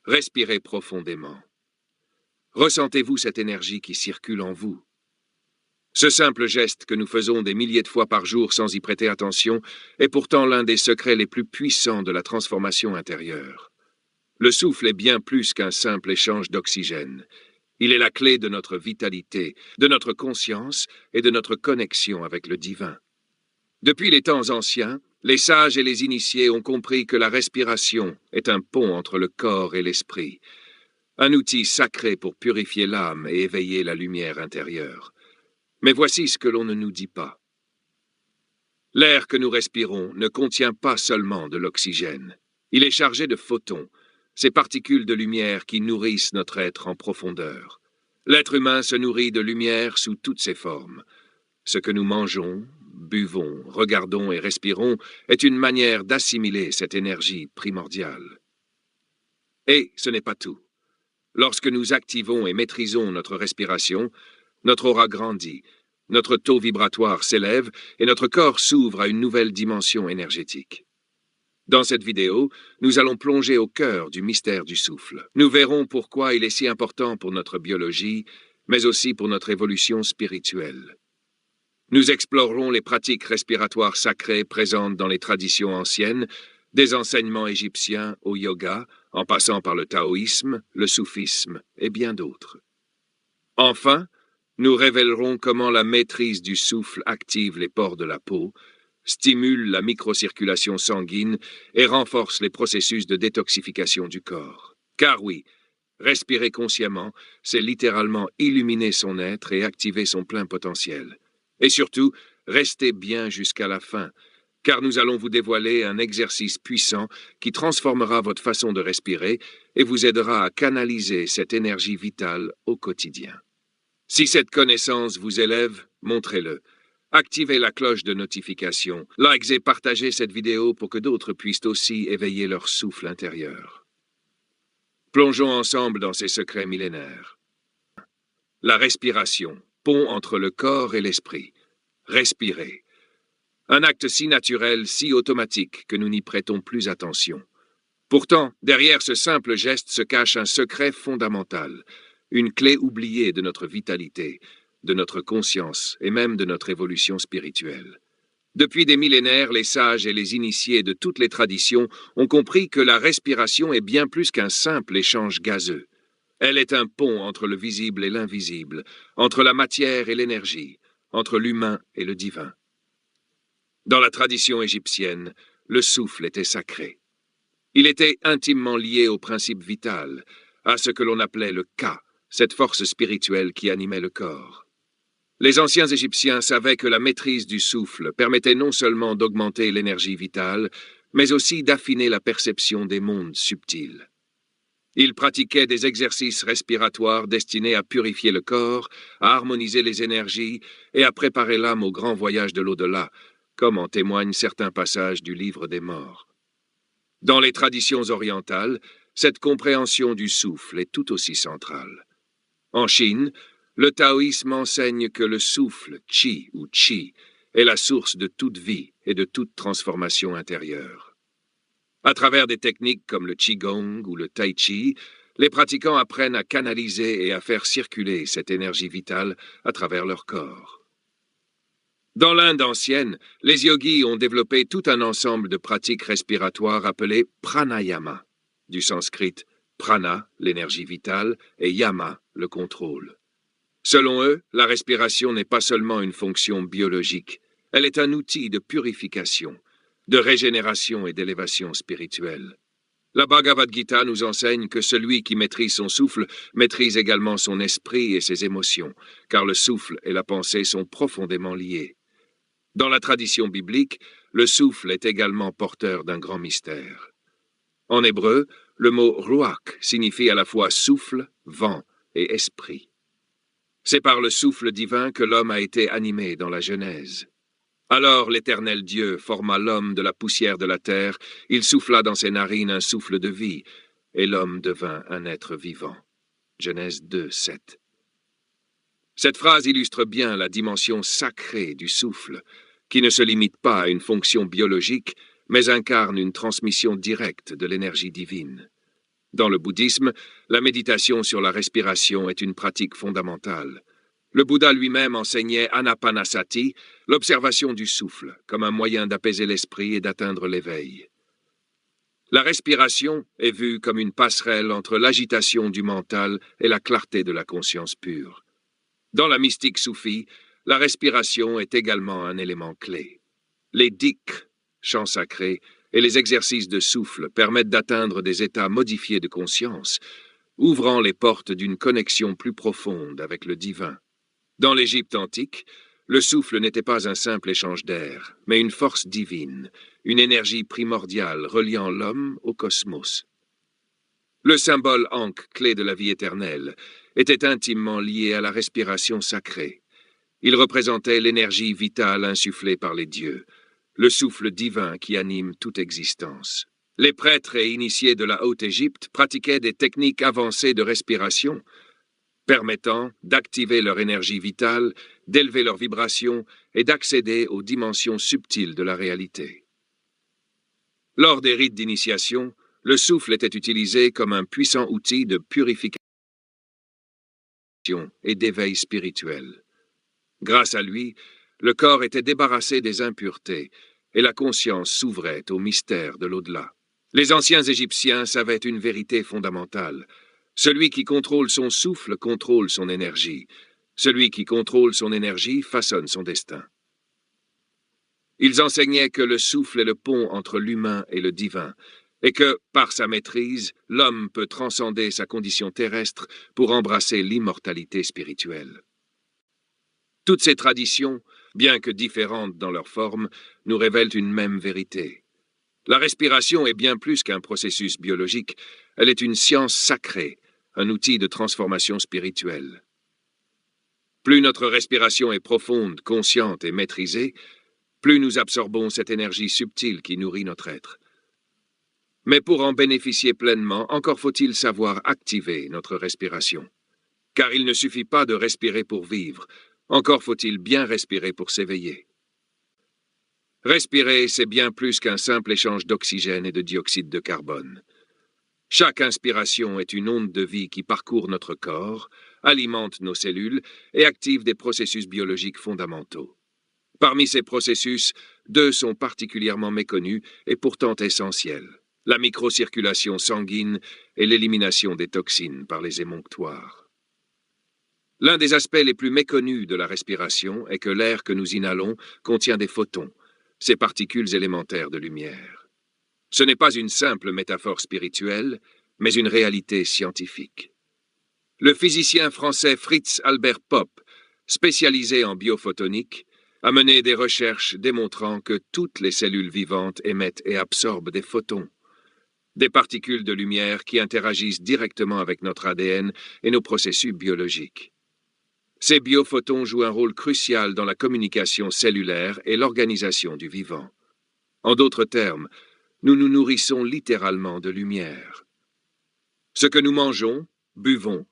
Respirez profondément. Ressentez-vous cette énergie qui circule en vous? Ce simple geste que nous faisons des milliers de fois par jour sans y prêter attention est pourtant l'un des secrets les plus puissants de la transformation intérieure. Le souffle est bien plus qu'un simple échange d'oxygène. Il est la clé de notre vitalité, de notre conscience et de notre connexion avec le divin. Depuis les temps anciens, les sages et les initiés ont compris que la respiration est un pont entre le corps et l'esprit, un outil sacré pour purifier l'âme et éveiller la lumière intérieure. Mais voici ce que l'on ne nous dit pas. L'air que nous respirons ne contient pas seulement de l'oxygène. Il est chargé de photons, ces particules de lumière qui nourrissent notre être en profondeur. L'être humain se nourrit de lumière sous toutes ses formes. Ce que nous mangeons, buvons, regardons et respirons est une manière d'assimiler cette énergie primordiale. Et ce n'est pas tout. Lorsque nous activons et maîtrisons notre respiration, notre aura grandit, notre taux vibratoire s'élève et notre corps s'ouvre à une nouvelle dimension énergétique. Dans cette vidéo, nous allons plonger au cœur du mystère du souffle. Nous verrons pourquoi il est si important pour notre biologie, mais aussi pour notre évolution spirituelle. Nous explorerons les pratiques respiratoires sacrées présentes dans les traditions anciennes, des enseignements égyptiens au yoga, en passant par le taoïsme, le soufisme et bien d'autres. Enfin, nous révélerons comment la maîtrise du souffle active les pores de la peau, stimule la microcirculation sanguine et renforce les processus de détoxification du corps. Car oui, respirer consciemment, c'est littéralement illuminer son être et activer son plein potentiel. Et surtout, restez bien jusqu'à la fin, car nous allons vous dévoiler un exercice puissant qui transformera votre façon de respirer et vous aidera à canaliser cette énergie vitale au quotidien. Si cette connaissance vous élève, montrez-le. Activez la cloche de notification, likez et partagez cette vidéo pour que d'autres puissent aussi éveiller leur souffle intérieur. Plongeons ensemble dans ces secrets millénaires. La respiration, pont entre le corps et l'esprit. Respirer. Un acte si naturel, si automatique que nous n'y prêtons plus attention. Pourtant, derrière ce simple geste se cache un secret fondamental, une clé oubliée de notre vitalité, de notre conscience et même de notre évolution spirituelle. Depuis des millénaires, les sages et les initiés de toutes les traditions ont compris que la respiration est bien plus qu'un simple échange gazeux. Elle est un pont entre le visible et l'invisible, entre la matière et l'énergie, entre l'humain et le divin. Dans la tradition égyptienne, le souffle était sacré. Il était intimement lié au principe vital, à ce que l'on appelait le Ka, cette force spirituelle qui animait le corps. Les anciens Égyptiens savaient que la maîtrise du souffle permettait non seulement d'augmenter l'énergie vitale, mais aussi d'affiner la perception des mondes subtils. Ils pratiquaient des exercices respiratoires destinés à purifier le corps, à harmoniser les énergies et à préparer l'âme au grand voyage de l'au-delà, comme en témoignent certains passages du Livre des Morts. Dans les traditions orientales, cette compréhension du souffle est tout aussi centrale. En Chine, le taoïsme enseigne que le souffle, qi ou chi, est la source de toute vie et de toute transformation intérieure. À travers des techniques comme le qigong ou le tai chi, les pratiquants apprennent à canaliser et à faire circuler cette énergie vitale à travers leur corps. Dans l'Inde ancienne, les yogis ont développé tout un ensemble de pratiques respiratoires appelées pranayama, du sanskrit prana, l'énergie vitale, et yama, le contrôle. Selon eux, la respiration n'est pas seulement une fonction biologique, elle est un outil de purification, de régénération et d'élévation spirituelle. La Bhagavad Gita nous enseigne que celui qui maîtrise son souffle maîtrise également son esprit et ses émotions, car le souffle et la pensée sont profondément liés. Dans la tradition biblique, le souffle est également porteur d'un grand mystère. En hébreu, le mot ruach signifie à la fois souffle, vent et esprit. C'est par le souffle divin que l'homme a été animé dans la Genèse. Alors l'Éternel Dieu forma l'homme de la poussière de la terre, il souffla dans ses narines un souffle de vie, et l'homme devint un être vivant. Genèse 2, 7. Cette phrase illustre bien la dimension sacrée du souffle, qui ne se limite pas à une fonction biologique, mais incarne une transmission directe de l'énergie divine. Dans le bouddhisme, la méditation sur la respiration est une pratique fondamentale. Le Bouddha lui-même enseignait anapanasati, l'observation du souffle, comme un moyen d'apaiser l'esprit et d'atteindre l'éveil. La respiration est vue comme une passerelle entre l'agitation du mental et la clarté de la conscience pure. Dans la mystique soufie, la respiration est également un élément clé. Les dhikrs, chants sacrés, et les exercices de souffle permettent d'atteindre des états modifiés de conscience, ouvrant les portes d'une connexion plus profonde avec le divin. Dans l'Égypte antique, le souffle n'était pas un simple échange d'air, mais une force divine, une énergie primordiale reliant l'homme au cosmos. Le symbole ankh, clé de la vie éternelle, était intimement lié à la respiration sacrée. Il représentait l'énergie vitale insufflée par les dieux, le souffle divin qui anime toute existence. Les prêtres et initiés de la Haute-Égypte pratiquaient des techniques avancées de respiration, permettant d'activer leur énergie vitale, d'élever leur vibration et d'accéder aux dimensions subtiles de la réalité. Lors des rites d'initiation, le souffle était utilisé comme un puissant outil de purification et d'éveil spirituel. Grâce à lui, le corps était débarrassé des impuretés et la conscience s'ouvrait au mystère de l'au-delà. Les anciens Égyptiens savaient une vérité fondamentale. Celui qui contrôle son souffle contrôle son énergie. Celui qui contrôle son énergie façonne son destin. Ils enseignaient que le souffle est le pont entre l'humain et le divin, et que, par sa maîtrise, l'homme peut transcender sa condition terrestre pour embrasser l'immortalité spirituelle. Toutes ces traditions, bien que différentes dans leur forme, nous révèlent une même vérité. La respiration est bien plus qu'un processus biologique, elle est une science sacrée, un outil de transformation spirituelle. Plus notre respiration est profonde, consciente et maîtrisée, plus nous absorbons cette énergie subtile qui nourrit notre être. Mais pour en bénéficier pleinement, encore faut-il savoir activer notre respiration. Car il ne suffit pas de respirer pour vivre, encore faut-il bien respirer pour s'éveiller. Respirer, c'est bien plus qu'un simple échange d'oxygène et de dioxyde de carbone. Chaque inspiration est une onde de vie qui parcourt notre corps, alimente nos cellules et active des processus biologiques fondamentaux. Parmi ces processus, deux sont particulièrement méconnus et pourtant essentiels: la microcirculation sanguine et l'élimination des toxines par les émonctoires. L'un des aspects les plus méconnus de la respiration est que l'air que nous inhalons contient des photons, ces particules élémentaires de lumière. Ce n'est pas une simple métaphore spirituelle, mais une réalité scientifique. Le physicien français Fritz Albert Popp, spécialisé en biophotonique, a mené des recherches démontrant que toutes les cellules vivantes émettent et absorbent des photons, des particules de lumière qui interagissent directement avec notre ADN et nos processus biologiques. Ces biophotons jouent un rôle crucial dans la communication cellulaire et l'organisation du vivant. En d'autres termes, nous nous nourrissons littéralement de lumière. Ce que nous mangeons, buvons,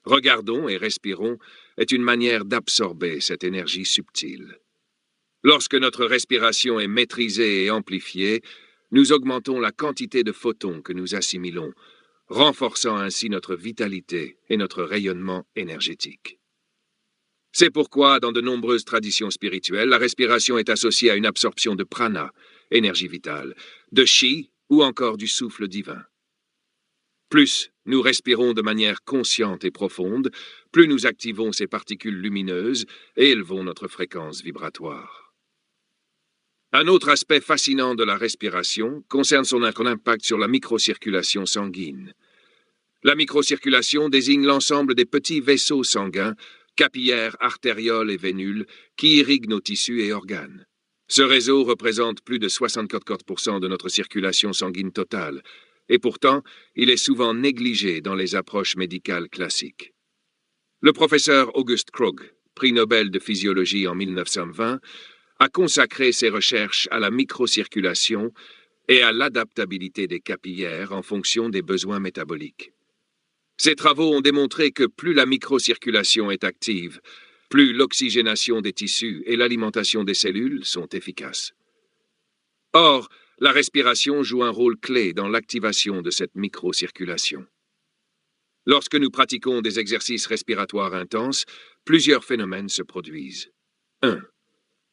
regardons et respirons est une manière d'absorber cette énergie subtile. Lorsque notre respiration est maîtrisée et amplifiée, nous augmentons la quantité de photons que nous assimilons, renforçant ainsi notre vitalité et notre rayonnement énergétique. C'est pourquoi, dans de nombreuses traditions spirituelles, la respiration est associée à une absorption de prana, énergie vitale, de chi ou encore du souffle divin. Plus nous respirons de manière consciente et profonde, plus nous activons ces particules lumineuses et élevons notre fréquence vibratoire. Un autre aspect fascinant de la respiration concerne son impact sur la microcirculation sanguine. La microcirculation désigne l'ensemble des petits vaisseaux sanguins, capillaires, artérioles et vénules, qui irriguent nos tissus et organes. Ce réseau représente plus de 74% de notre circulation sanguine totale, et pourtant, il est souvent négligé dans les approches médicales classiques. Le professeur August Krogh, prix Nobel de physiologie en 1920, a consacré ses recherches à la microcirculation et à l'adaptabilité des capillaires en fonction des besoins métaboliques. Ces travaux ont démontré que plus la microcirculation est active, plus l'oxygénation des tissus et l'alimentation des cellules sont efficaces. Or, la respiration joue un rôle clé dans l'activation de cette microcirculation. Lorsque nous pratiquons des exercices respiratoires intenses, plusieurs phénomènes se produisent. 1.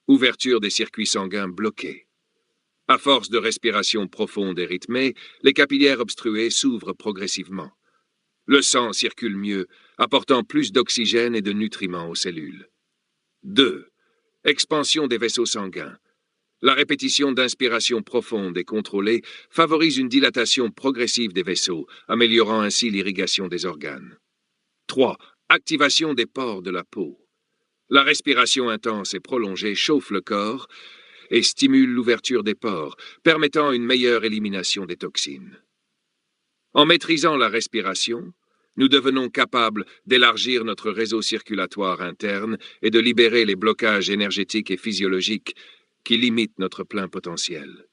Ouverture des circuits sanguins bloqués. À force de respiration profonde et rythmée, les capillaires obstrués s'ouvrent progressivement. Le sang circule mieux, apportant plus d'oxygène et de nutriments aux cellules. 2. Expansion des vaisseaux sanguins. La répétition d'inspiration profonde et contrôlée favorise une dilatation progressive des vaisseaux, améliorant ainsi l'irrigation des organes. 3. Activation des pores de la peau. La respiration intense et prolongée chauffe le corps et stimule l'ouverture des pores, permettant une meilleure élimination des toxines. En maîtrisant la respiration, nous devenons capables d'élargir notre réseau circulatoire interne et de libérer les blocages énergétiques et physiologiques qui limitent notre plein potentiel.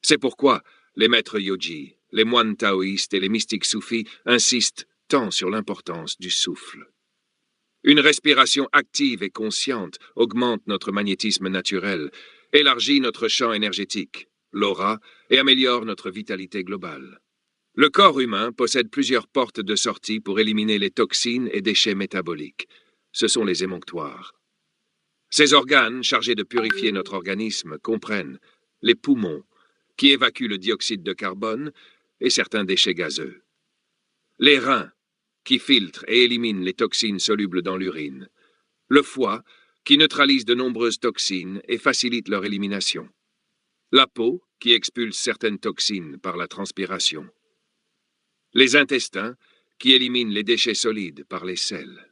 C'est pourquoi les maîtres yogis, les moines taoïstes et les mystiques soufis insistent tant sur l'importance du souffle. Une respiration active et consciente augmente notre magnétisme naturel, élargit notre champ énergétique, l'aura, et améliore notre vitalité globale. Le corps humain possède plusieurs portes de sortie pour éliminer les toxines et déchets métaboliques. Ce sont les émonctoires. Ces organes, chargés de purifier notre organisme, comprennent les poumons, qui évacuent le dioxyde de carbone et certains déchets gazeux. Les reins, qui filtrent et éliminent les toxines solubles dans l'urine. Le foie, qui neutralise de nombreuses toxines et facilite leur élimination. La peau, qui expulse certaines toxines par la transpiration. Les intestins, qui éliminent les déchets solides par les selles.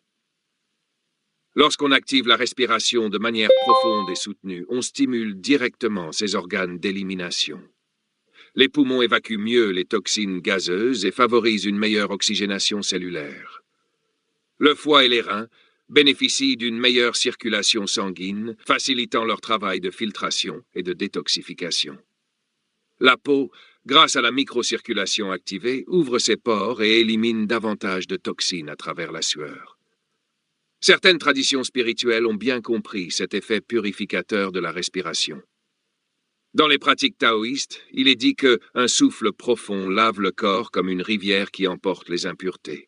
Lorsqu'on active la respiration de manière profonde et soutenue, on stimule directement ces organes d'élimination. Les poumons évacuent mieux les toxines gazeuses et favorisent une meilleure oxygénation cellulaire. Le foie et les reins bénéficient d'une meilleure circulation sanguine, facilitant leur travail de filtration et de détoxification. La peau, grâce à la microcirculation activée, ouvre ses pores et élimine davantage de toxines à travers la sueur. Certaines traditions spirituelles ont bien compris cet effet purificateur de la respiration. Dans les pratiques taoïstes, il est dit qu'un souffle profond lave le corps comme une rivière qui emporte les impuretés.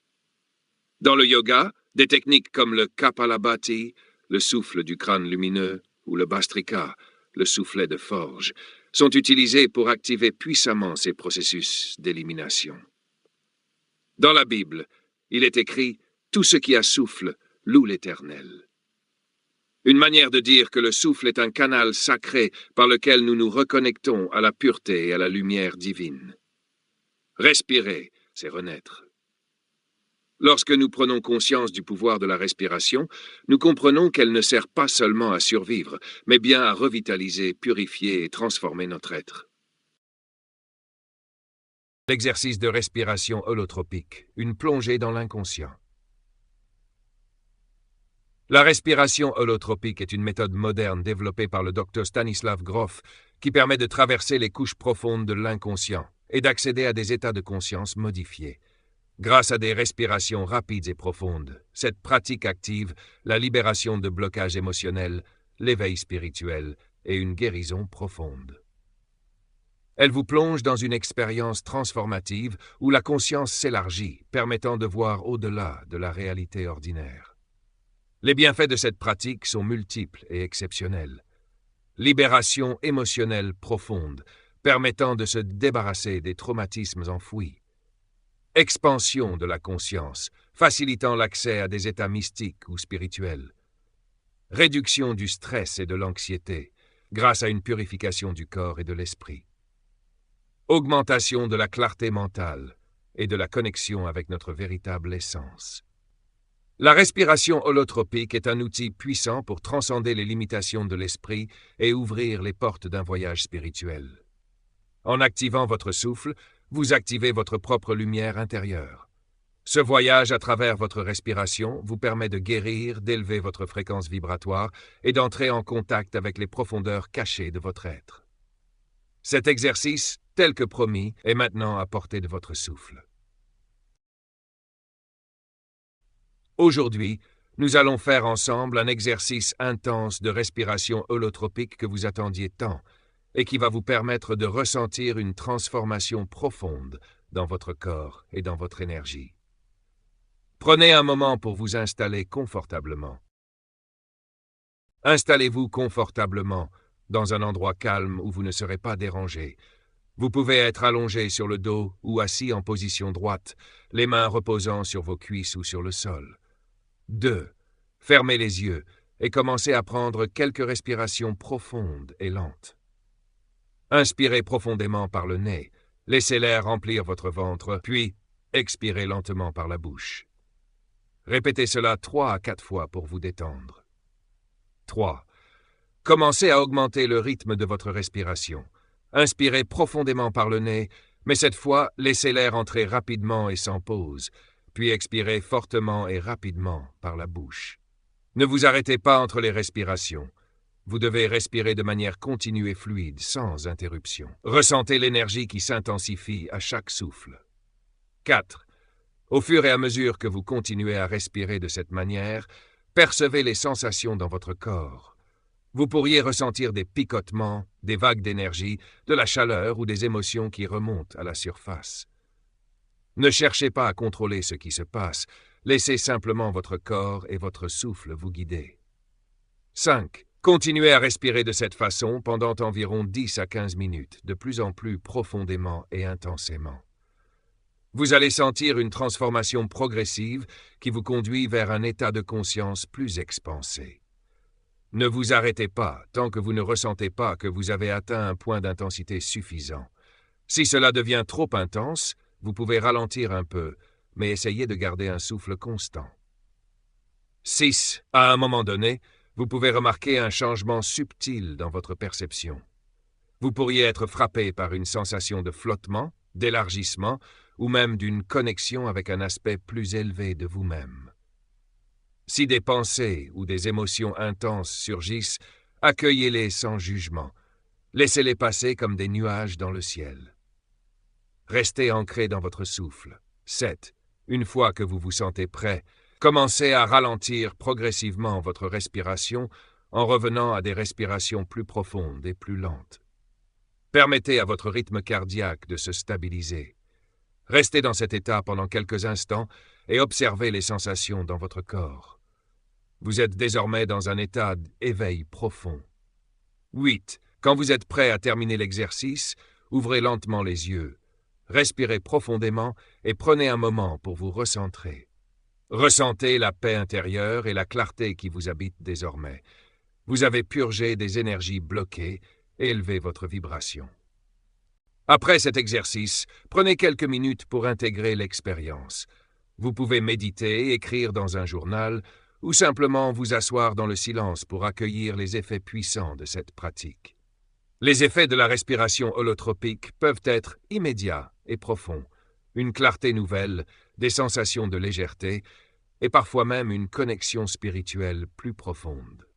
Dans le yoga, des techniques comme le Kapalabhati, le souffle du crâne lumineux, ou le Bhastrika, le soufflet de forge, sont utilisées pour activer puissamment ces processus d'élimination. Dans la Bible, il est écrit « Tout ce qui a souffle loue l'Éternel ». Une manière de dire que le souffle est un canal sacré par lequel nous nous reconnectons à la pureté et à la lumière divine. Respirer, c'est renaître. Lorsque nous prenons conscience du pouvoir de la respiration, nous comprenons qu'elle ne sert pas seulement à survivre, mais bien à revitaliser, purifier et transformer notre être. L'exercice de respiration holotropique, une plongée dans l'inconscient. La respiration holotropique est une méthode moderne développée par le Dr Stanislav Grof qui permet de traverser les couches profondes de l'inconscient et d'accéder à des états de conscience modifiés. Grâce à des respirations rapides et profondes, cette pratique active la libération de blocages émotionnels, l'éveil spirituel et une guérison profonde. Elle vous plonge dans une expérience transformative où la conscience s'élargit, permettant de voir au-delà de la réalité ordinaire. Les bienfaits de cette pratique sont multiples et exceptionnels. Libération émotionnelle profonde, permettant de se débarrasser des traumatismes enfouis. Expansion de la conscience, facilitant l'accès à des états mystiques ou spirituels. Réduction du stress et de l'anxiété, grâce à une purification du corps et de l'esprit. Augmentation de la clarté mentale et de la connexion avec notre véritable essence. La respiration holotropique est un outil puissant pour transcender les limitations de l'esprit et ouvrir les portes d'un voyage spirituel. En activant votre souffle, vous activez votre propre lumière intérieure. Ce voyage à travers votre respiration vous permet de guérir, d'élever votre fréquence vibratoire et d'entrer en contact avec les profondeurs cachées de votre être. Cet exercice, tel que promis, est maintenant à portée de votre souffle. Aujourd'hui, nous allons faire ensemble un exercice intense de respiration holotropique que vous attendiez tant et qui va vous permettre de ressentir une transformation profonde dans votre corps et dans votre énergie. Prenez un moment pour vous installer confortablement. Installez-vous confortablement dans un endroit calme où vous ne serez pas dérangé. Vous pouvez être allongé sur le dos ou assis en position droite, les mains reposant sur vos cuisses ou sur le sol. 2. Fermez les yeux et commencez à prendre quelques respirations profondes et lentes. Inspirez profondément par le nez, laissez l'air remplir votre ventre, puis expirez lentement par la bouche. Répétez cela 3 à 4 fois pour vous détendre. 3. Commencez à augmenter le rythme de votre respiration. Inspirez profondément par le nez, mais cette fois, laissez l'air entrer rapidement et sans pause, puis expirez fortement et rapidement par la bouche. Ne vous arrêtez pas entre les respirations. Vous devez respirer de manière continue et fluide, sans interruption. Ressentez l'énergie qui s'intensifie à chaque souffle. 4. Au fur et à mesure que vous continuez à respirer de cette manière, percevez les sensations dans votre corps. Vous pourriez ressentir des picotements, des vagues d'énergie, de la chaleur ou des émotions qui remontent à la surface. Ne cherchez pas à contrôler ce qui se passe, laissez simplement votre corps et votre souffle vous guider. 5. Continuez à respirer de cette façon pendant environ 10 à 15 minutes, de plus en plus profondément et intensément. Vous allez sentir une transformation progressive qui vous conduit vers un état de conscience plus expansé. Ne vous arrêtez pas tant que vous ne ressentez pas que vous avez atteint un point d'intensité suffisant. Si cela devient trop intense, vous pouvez ralentir un peu, mais essayez de garder un souffle constant. 6. À un moment donné, vous pouvez remarquer un changement subtil dans votre perception. Vous pourriez être frappé par une sensation de flottement, d'élargissement, ou même d'une connexion avec un aspect plus élevé de vous-même. Si des pensées ou des émotions intenses surgissent, accueillez-les sans jugement. Laissez-les passer comme des nuages dans le ciel. Restez ancré dans votre souffle. 7. Une fois que vous vous sentez prêt, commencez à ralentir progressivement votre respiration en revenant à des respirations plus profondes et plus lentes. Permettez à votre rythme cardiaque de se stabiliser. Restez dans cet état pendant quelques instants et observez les sensations dans votre corps. Vous êtes désormais dans un état d'éveil profond. 8. Quand vous êtes prêt à terminer l'exercice, ouvrez lentement les yeux. Respirez profondément et prenez un moment pour vous recentrer. Ressentez la paix intérieure et la clarté qui vous habite désormais. Vous avez purgé des énergies bloquées et élevé votre vibration. Après cet exercice, prenez quelques minutes pour intégrer l'expérience. Vous pouvez méditer, écrire dans un journal ou simplement vous asseoir dans le silence pour accueillir les effets puissants de cette pratique. Les effets de la respiration holotropique peuvent être immédiats et profonds, une clarté nouvelle, des sensations de légèreté et parfois même une connexion spirituelle plus profonde.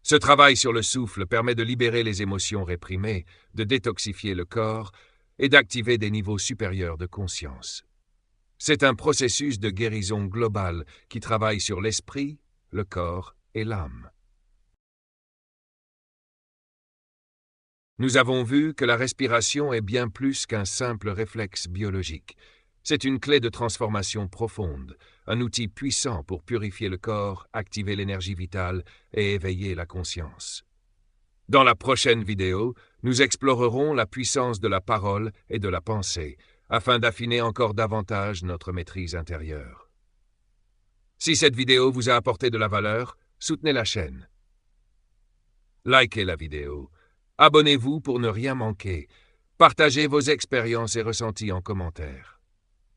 Ce travail sur le souffle permet de libérer les émotions réprimées, de détoxifier le corps et d'activer des niveaux supérieurs de conscience. C'est un processus de guérison globale qui travaille sur l'esprit, le corps et l'âme. Nous avons vu que la respiration est bien plus qu'un simple réflexe biologique. C'est une clé de transformation profonde, un outil puissant pour purifier le corps, activer l'énergie vitale et éveiller la conscience. Dans la prochaine vidéo, nous explorerons la puissance de la parole et de la pensée, afin d'affiner encore davantage notre maîtrise intérieure. Si cette vidéo vous a apporté de la valeur, soutenez la chaîne. Likez la vidéo. Abonnez-vous pour ne rien manquer. Partagez vos expériences et ressentis en commentaire.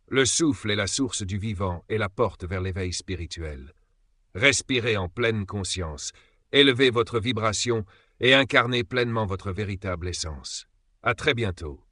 Le souffle est la source du vivant et la porte vers l'éveil spirituel. Respirez en pleine conscience, élevez votre vibration et incarnez pleinement votre véritable essence. À très bientôt.